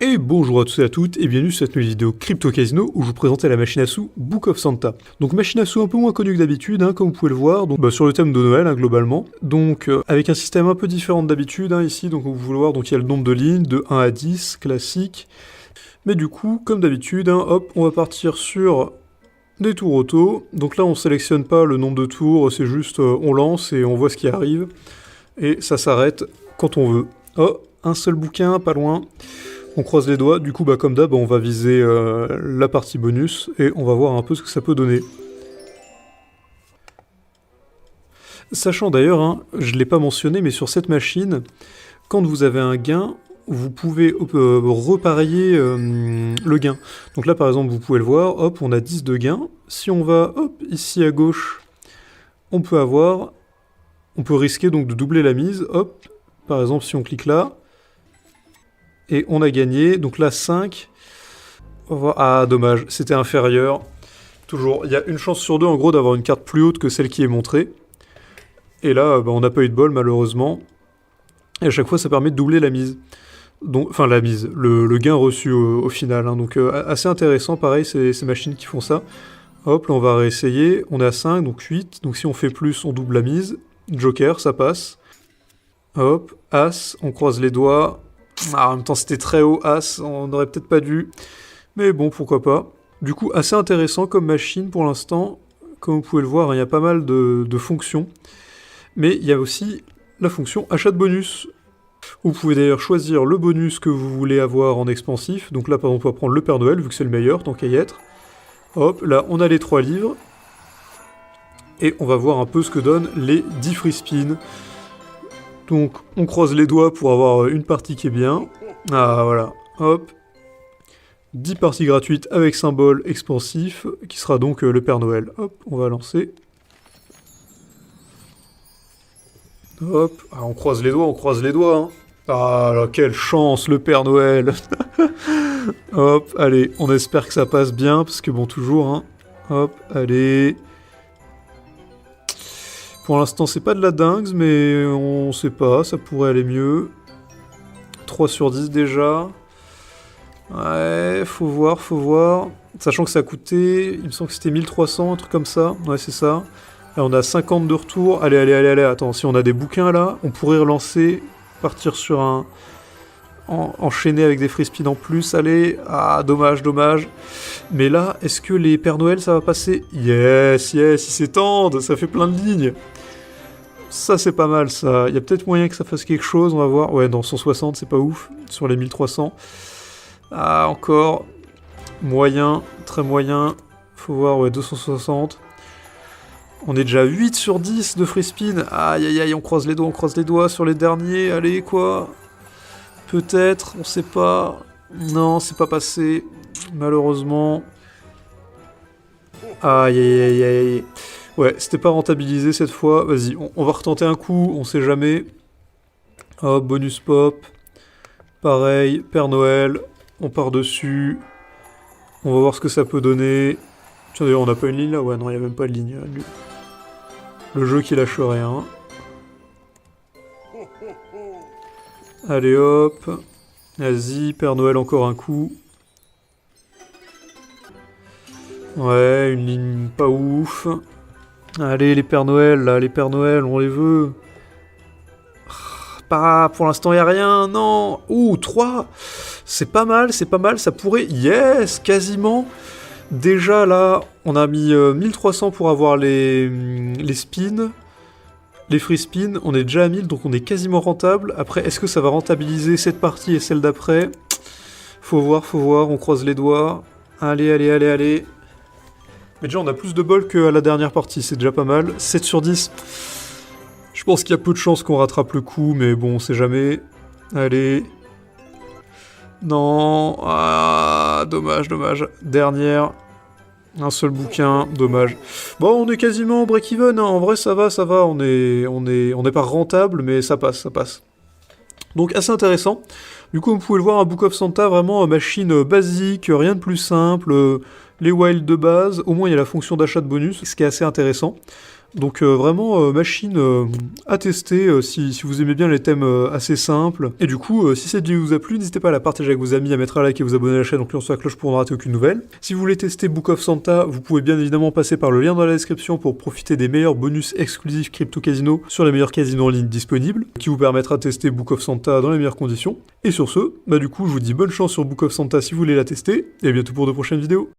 Et bonjour à tous et à toutes, et bienvenue sur cette nouvelle vidéo Crypto Casino où je vous présentais la machine à sous Book of Santa. Donc machine à sous un peu moins connue que d'habitude, comme vous pouvez le voir, donc, sur le thème de Noël globalement. Donc avec un système un peu différent d'habitude ici, donc vous pouvez le voir, donc il y a le nombre de lignes de 1 à 10, classique. Mais du coup, comme d'habitude, hop, on va partir sur des tours auto. Donc là on sélectionne pas le nombre de tours, c'est juste on lance et on voit ce qui arrive. Et ça s'arrête quand on veut. Oh, un seul bouquin, pas loin. On croise les doigts, du coup comme d'hab on va viser la partie bonus et on va voir un peu ce que ça peut donner. Sachant d'ailleurs, je ne l'ai pas mentionné, mais sur cette machine, quand vous avez un gain, vous pouvez reparier le gain. Donc là par exemple vous pouvez le voir, hop on a 10 de gain. Si on va hop ici à gauche, on peut risquer donc de doubler la mise, hop, par exemple si on clique là, et on a gagné, donc là 5. Ah dommage, c'était inférieur. Toujours, il y a une chance sur deux en gros d'avoir une carte plus haute que celle qui est montrée. Et là, on n'a pas eu de bol malheureusement. Et à chaque fois ça permet de doubler la mise. Donc, enfin la mise, le gain reçu au final. Donc assez intéressant, pareil, ces machines qui font ça. Hop, là on va réessayer, on est à 5, donc 8. Donc si on fait plus, on double la mise. Joker, ça passe. Hop, As, on croise les doigts. En même temps c'était très haut, As, on n'aurait peut-être pas dû. Mais bon, pourquoi pas. Du coup, assez intéressant comme machine pour l'instant. Comme vous pouvez le voir, il y a pas mal de fonctions. Mais il y a aussi la fonction achat de bonus. Vous pouvez d'ailleurs choisir le bonus que vous voulez avoir en expansif. Donc là, par exemple, on va prendre le Père Noël, vu que c'est le meilleur, tant qu'à y être. Hop, là, on a les 3 livres. Et on va voir un peu ce que donnent les 10 free spins. Donc, on croise les doigts pour avoir une partie qui est bien. Ah, voilà. Hop. 10 parties gratuites avec symbole expansif, qui sera donc le Père Noël. Hop, on va lancer. Hop. Ah, on croise les doigts, on croise les doigts. Ah, là, quelle chance, le Père Noël. Hop, allez, on espère que ça passe bien, parce que bon, toujours, Hop, allez... Pour l'instant, c'est pas de la dingue, mais on sait pas, ça pourrait aller mieux. 3 sur 10 déjà. Ouais, faut voir, faut voir. Sachant que ça a coûté, il me semble que c'était 1300, un truc comme ça. Ouais, c'est ça. Là, on a 50 de retour. Allez, allez, allez, allez, attends, si on a des bouquins là, on pourrait relancer, partir sur un... enchaîner avec des free spins en plus, allez. Ah, dommage, dommage. Mais là, est-ce que les Pères Noël, ça va passer? Yes, yes, ils s'étendent, ça fait plein de lignes. Ça, c'est pas mal, ça. Il y a peut-être moyen que ça fasse quelque chose, on va voir. Ouais, dans 160, c'est pas ouf. Sur les 1300. Ah, encore. Moyen, très moyen. Faut voir, ouais, 260. On est déjà 8 sur 10 de free spin. Aïe, aïe, aïe, on croise les doigts sur les derniers. Allez, quoi. Peut-être, on sait pas. Non, c'est pas passé. Malheureusement. Aïe, aïe, aïe, aïe. Ouais, c'était pas rentabilisé cette fois. Vas-y, on va retenter un coup, on sait jamais. Hop, bonus pop. Pareil, Père Noël. On part dessus. On va voir ce que ça peut donner. Tiens, d'ailleurs, on n'a pas une ligne là? Ouais, non, il n'y a même pas de ligne. Le jeu qui lâche rien. Allez, hop. Vas-y, Père Noël, encore un coup. Ouais, une ligne pas ouf. Allez, les Pères Noël, là, les Pères Noël, on les veut. Pas, pour l'instant, il n'y a rien, non. Ouh, 3. C'est pas mal, ça pourrait... Yes, quasiment. Déjà, là, on a mis 1300 pour avoir les spins. Les free spins, on est déjà à 1000, donc on est quasiment rentable. Après, est-ce que ça va rentabiliser cette partie et celle d'après? Faut voir, on croise les doigts. Allez, allez, allez, allez. Mais déjà, on a plus de bol qu'à la dernière partie, c'est déjà pas mal. 7 sur 10. Je pense qu'il y a peu de chances qu'on rattrape le coup, mais bon, on sait jamais. Allez. Non. Ah, dommage, dommage. Dernière. Un seul bouquin, dommage. Bon, on est quasiment break-even, En vrai, ça va, ça va. On n'est pas rentable, mais ça passe, ça passe. Donc, assez intéressant. Du coup, vous pouvez le voir, un Book of Santa, vraiment machine basique, rien de plus simple. Les wilds de base, au moins il y a la fonction d'achat de bonus, ce qui est assez intéressant. Donc vraiment machine à tester si vous aimez bien les thèmes assez simples. Et du coup, si cette vidéo vous a plu, n'hésitez pas à la partager avec vos amis, à mettre un like et vous abonner à la chaîne en cliquant sur la cloche pour ne rater aucune nouvelle. Si vous voulez tester Book of Santa, vous pouvez bien évidemment passer par le lien dans la description pour profiter des meilleurs bonus exclusifs Crypto Casino sur les meilleurs casinos en ligne disponibles, qui vous permettra de tester Book of Santa dans les meilleures conditions. Et sur ce, du coup, je vous dis bonne chance sur Book of Santa si vous voulez la tester, et à bientôt pour de prochaines vidéos.